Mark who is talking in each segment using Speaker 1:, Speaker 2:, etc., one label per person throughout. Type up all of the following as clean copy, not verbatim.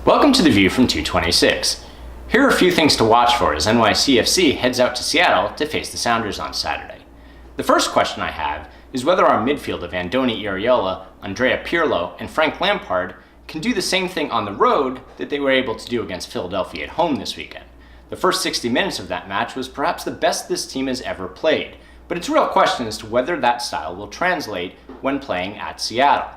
Speaker 1: Welcome to The View from 226. Here are a few things to watch for as NYCFC heads out to Seattle to face the Sounders on Saturday. The first question I have is whether our midfield of Andoni Iraola, Andrea Pirlo, and Frank Lampard can do the same thing on the road that they were able to do against Philadelphia at home this weekend. The first 60 minutes of that match was perhaps the best this team has ever played, but it's a real question as to whether that style will translate when playing at Seattle.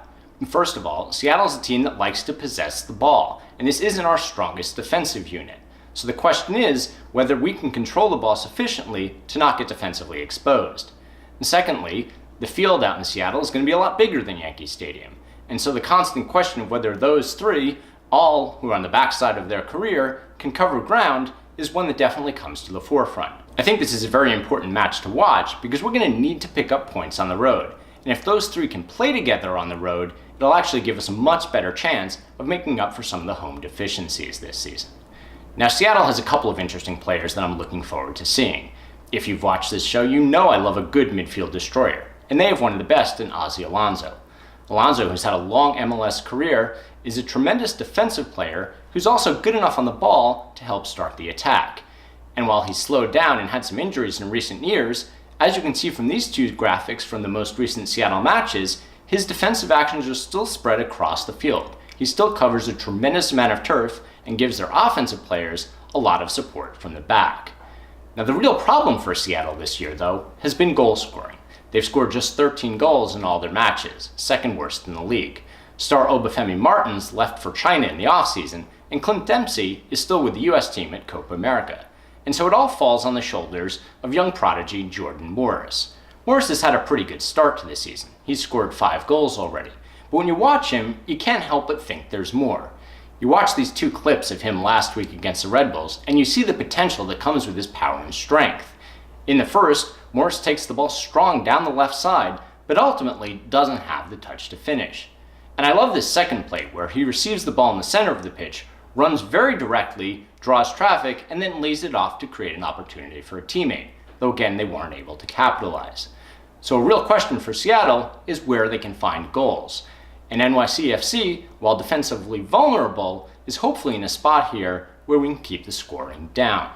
Speaker 1: First of all, Seattle's a team that likes to possess the ball, and this isn't our strongest defensive unit. So the question is whether we can control the ball sufficiently to not get defensively exposed. And secondly, the field out in Seattle is going to be a lot bigger than Yankee Stadium. And so the constant question of whether those three, all who are on the backside of their career, can cover ground is one that definitely comes to the forefront. I think this is a very important match to watch because we're going to need to pick up points on the road. And if those three can play together on the road, it'll actually give us a much better chance of making up for some of the home deficiencies this season. Now, Seattle has a couple of interesting players that I'm looking forward to seeing. If you've watched this show, you know I love a good midfield destroyer, and they have one of the best in Ozzie Alonso. Alonso, who's had a long MLS career, is a tremendous defensive player who's also good enough on the ball to help start the attack. And while he's slowed down and had some injuries in recent years, as you can see from these two graphics from the most recent Seattle matches, his defensive actions are still spread across the field. He still covers a tremendous amount of turf and gives their offensive players a lot of support from the back. Now, the real problem for Seattle this year, though, has been goal scoring. They've scored just 13 goals in all their matches, second worst in the league. Star Obafemi Martins left for China in the offseason, and Clint Dempsey is still with the US team at Copa America. And so it all falls on the shoulders of young prodigy Jordan Morris. Morris has had a pretty good start to the season. He's scored 5 goals already. But when you watch him, you can't help but think there's more. You watch these 2 clips of him last week against the Red Bulls, and you see the potential that comes with his power and strength. In the first, Morris takes the ball strong down the left side, but ultimately doesn't have the touch to finish. And I love this second play where he receives the ball in the center of the pitch, runs very directly, draws traffic, and then lays it off to create an opportunity for a teammate, though again they weren't able to capitalize. So a real question for Seattle is where they can find goals. And NYCFC, while defensively vulnerable, is hopefully in a spot here where we can keep the scoring down.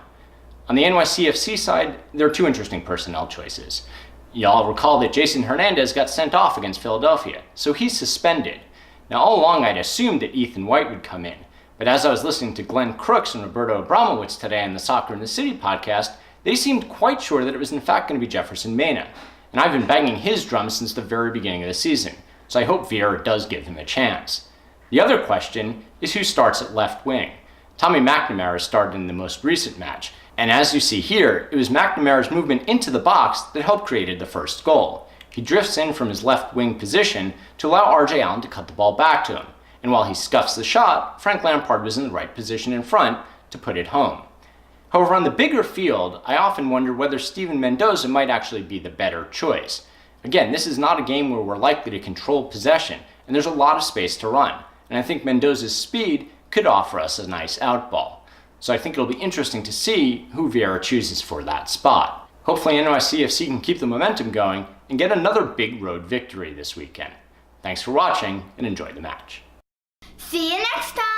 Speaker 1: On the NYCFC side, there are 2 interesting personnel choices. Y'all recall that Jason Hernandez got sent off against Philadelphia, so he's suspended. Now, all along I'd assumed that Ethan White would come in, but as I was listening to Glenn Crooks and Roberto Abramowitz today on the Soccer in the City podcast, they seemed quite sure that it was in fact going to be Jefferson Mena. And I've been banging his drum since the very beginning of the season, so I hope Vieira does give him a chance. The other question is who starts at left wing. Tommy McNamara started in the most recent match, and as you see here, it was McNamara's movement into the box that helped create the first goal. He drifts in from his left wing position to allow RJ Allen to cut the ball back to him, and while he scuffs the shot, Frank Lampard was in the right position in front to put it home. However, on the bigger field, I often wonder whether Steven Mendoza might actually be the better choice. Again, this is not a game where we're likely to control possession, and there's a lot of space to run, and I think Mendoza's speed could offer us a nice outball. So I think it'll be interesting to see who Vieira chooses for that spot. Hopefully NYCFC can keep the momentum going and get another big road victory this weekend. Thanks for watching and enjoy the match.
Speaker 2: See you next time!